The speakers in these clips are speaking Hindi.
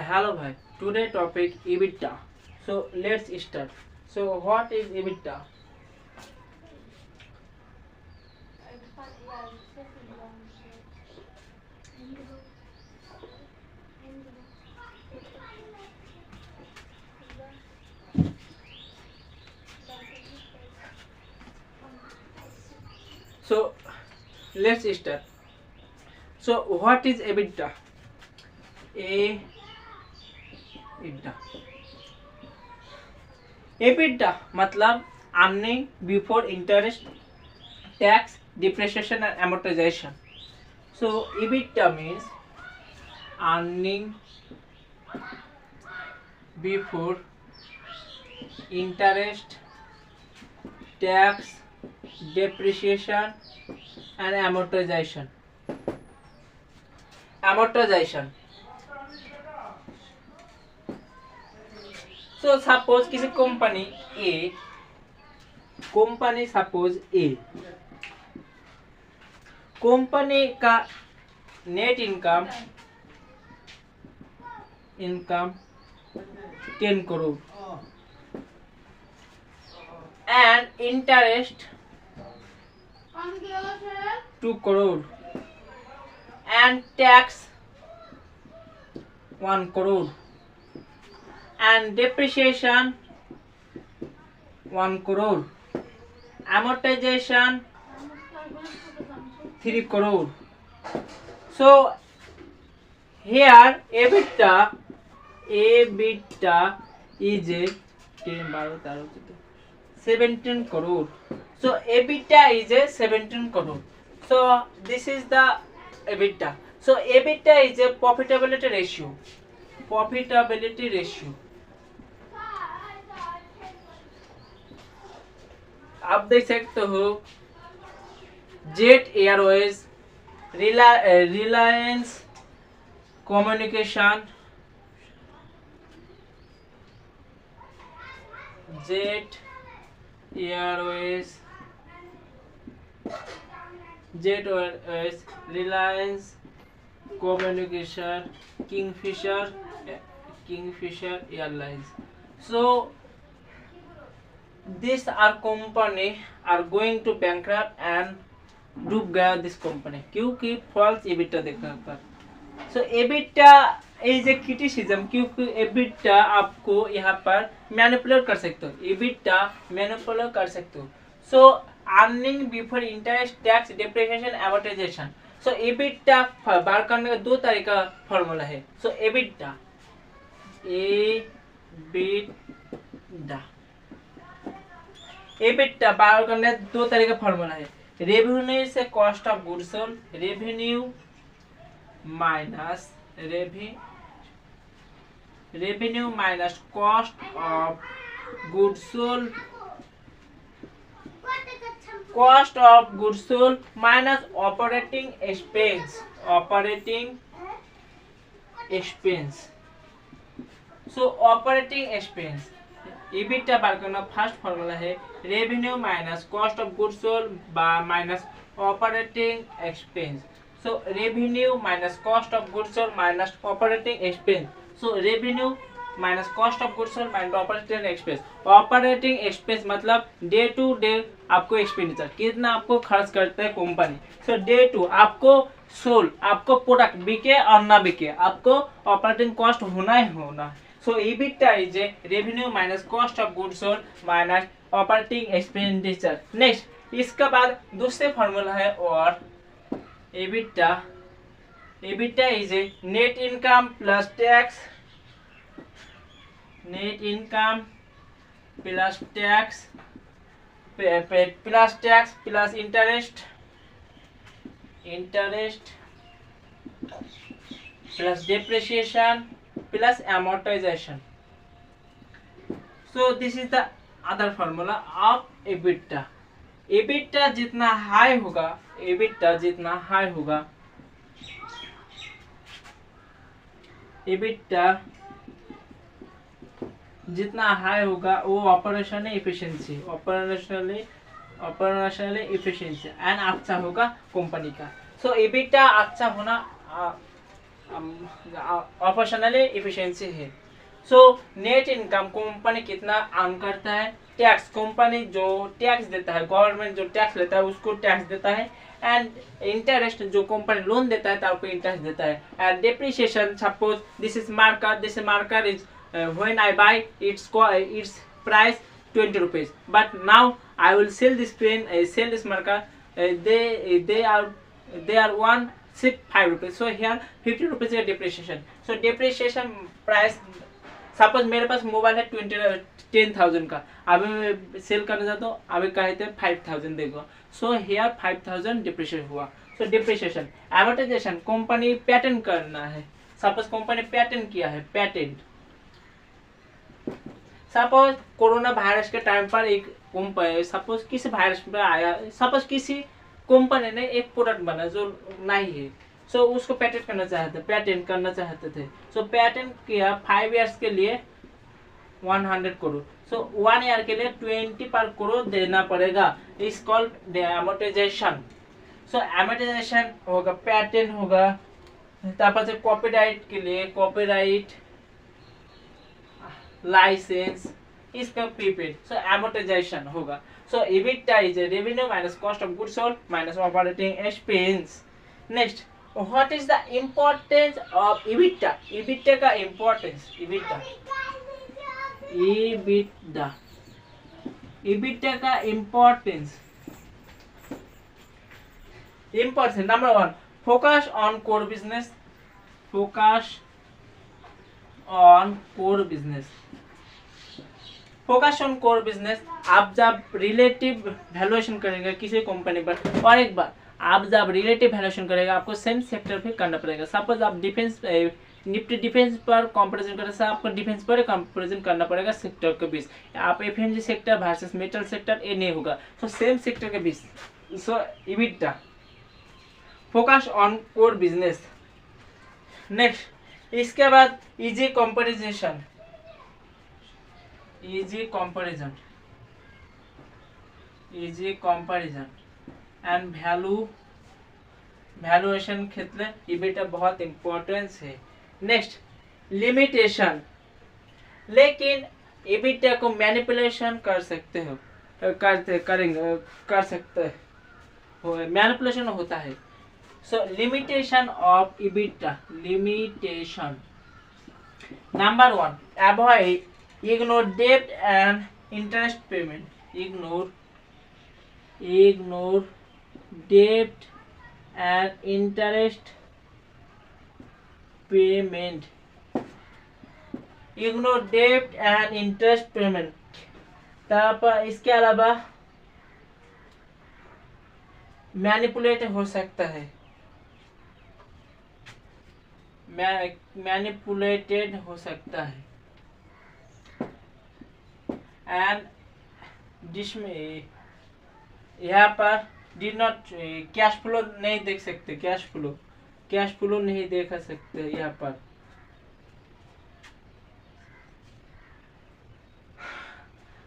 Hello, bhai. Today topic EBITDA. So let's start. So what is EBITDA? So let's start. So what is EBITDA? EBITDA. EBITDA मतलब earning before interest, tax, depreciation and amortization. So EBITDA means earning before interest, tax, depreciation and amortization. So suppose किसी कंपनी का net income 10 crore and interest 2 crore and tax 1 crore and depreciation 1 crore, amortization 3 crore. So here EBITDA is a 17 crore. So EBITDA is a 17 crore. So this is the EBITDA. So EBITDA is a profitability ratio. आप देख सकते हो jet Airways, Reliance communication, jet Airways, Reliance communication, Kingfisher Airlines. So these are company are going to bankrupt and डूब गया दिस कंपनी क्योंकि फॉल्स एबिटा देखने पर. So EBITDA is a criticism क्योंकि एबिटा आपको यहाँ पर मैनिपुलेट कर सकते हो. So earning before interest, tax, depreciation, amortization. So EBITDA बाहर करने का दो तरीका फॉर्मूला है. सो एबिटा बाहर करने का दो तरीका फॉर्मूला है. रेवेन्यू से cost of goods sold, revenue minus cost of goods sold, cost of goods sold minus operating expense. So operating expense EBITDA बार करना फर्स्ट फॉर्मूला है revenue minus cost of goods sold minus operating expense. So revenue minus cost of goods sold minus operating expense. So revenue minus cost of goods sold minus operating expense. Operating expense मतलब डे टू डे आपको एक्सपेंडिचर कितना आपको खर्च करते हैं कंपनी. सो डे टू आपको सोल्ड, आपको प्रोडक्ट बिके और ना बिके, आपको ऑपरेटिंग कॉस्ट होना ही होना. So EBITDA is a revenue minus cost of goods sold minus operating expenditure. Next इसका बाद दूसरे फॉर्मूला है और EBITDA is a net income plus tax, plus interest plus depreciation plus amortization. So this is the other formula of EBITDA. EBITDA जितना हाई होगा वो ऑपरेशनल एफिशिएंसी एंड अच्छा होगा कंपनी का. सो EBITDA अच्छा होना ऑपरेशनल एफिशिएंसी है। सो नेट इनकम कंपनी कितना अर्न करता है, टैक्स कंपनी जो टैक्स देता है, गवर्नमेंट जो टैक्स लेता है उसको टैक्स देता है, एंड इंटरेस्ट जो कंपनी लोन देता है तब इंटरेस्ट देता है, and depreciation suppose this is marker is when I bye it's price 20 rupees, but now I will sell this pen, sell this marker, they are one sip 5 rupees, so here 50 rupees is depreciation. So depreciation price, suppose मेरे पास मोबाइल है 10,000 का, अभी मैं सेल करना चाहता हूँ, अभी कहते हैं 5,000 देगा, सो हियर 5,000 डिप्रिशिएट हुआ। सो डिप्रिशिएशन। एमोर्टाइजेशन, कंपनी पेटेंट करना है, सपोज कंपनी पेटेंट किया है, पेटेंट सपोज कोरोना वायरस के टाइम पर एक कंपनी, सपोज किसी वायरस पर आया, सपोज किसी कंपनी ने एक प्रोडक्ट बना जो नहीं है, सो उसको पेटेंट करना चाहते थे, सो पेटेंट किया 5 इयर्स के लिए 100 करोड़, सो 1 ईयर के लिए 20 पर करोड़ देना पड़ेगा, इस कॉल्ड एमोर्टाइजेशन। सो एमोर्टाइजेशन होगा, पेटेंट होगा, तापर से कॉपीराइट के लिए कॉपीराइट लाइसेंस, इसका प्रीपेड, सो एमोर्टाइजेशन होगा। सो EBITDA is revenue minus cost of goods sold minus operating expense. Next, what is the importance of EBITDA? EBITDA का इम्पोर्टेंस, EBITDA का importance number 1, focus on core business, focus on core business. आप जब रिलेटिव वैल्यूएशन करेंगे किसी कंपनी पर, और एक बार आप जब रिलेटिव वैल्यूएशन करेगा आपको सेम सेक्टर पे करना पड़ेगा। सपोज आप डिफेंस, निफ्टी डिफेंस पर कंपैरिजन करें, आपको डिफेंस पर कंपैरिजन करना पड़ेगा सेक्टर के बीच। आप FMG sector versus metal sector ये नहीं होगा, सो सेम सेक्टर के बीच। So EBITDA, focus on core business. Next, इसके बाद इजी कंपैरिजन एंड वैल्यूएशन क्षेत्र EBITDA बहुत इम्पोर्टेंस है। नेक्स्ट, लिमिटेशन, लेकिन EBITDA को मैनिपुलेशन कर सकते हो, कर सकते हो, मैनिपुलेशन होता है। So limitation of EBITDA, limitation number 1, avoid, ignore डेब्ट and interest payment, ignore debt and interest payment, ignore debt and interest payment। तापर इसके अलावा मैनिपुलेट हो सकता है, मैनिपुलेटेड हो सकता है, एंड जिसमें यहाँ पर डिड नॉट, कैश फ्लो नहीं देख सकते, कैश फ्लो नहीं देख सकते यहाँ पर।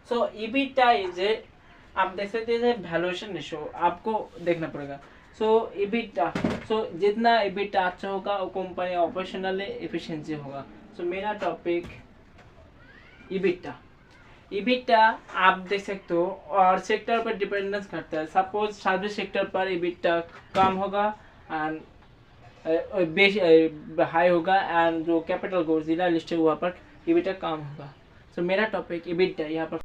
सो EBITDA इज, आप देख सकते हैं वैल्यूएशन रेशियो, आपको देखना पड़ेगा। सो EBITDA, सो जितना EBITDA अच्छा होगा वो कंपनी ऑपरेशनल एफिशिएंसी होगा। सो मेरा टॉपिक EBITDA आप देख सकते हो, और सेक्टर पर डिपेंडेंस करता है। सपोज सर्विस सेक्टर पर EBITDA कम होगा एंड हाई होगा, एंड जो कैपिटल गुड्स जिला लिस्ट है वहाँ पर EBITDA कम होगा। सो मेरा टॉपिक EBITDA यहाँ पर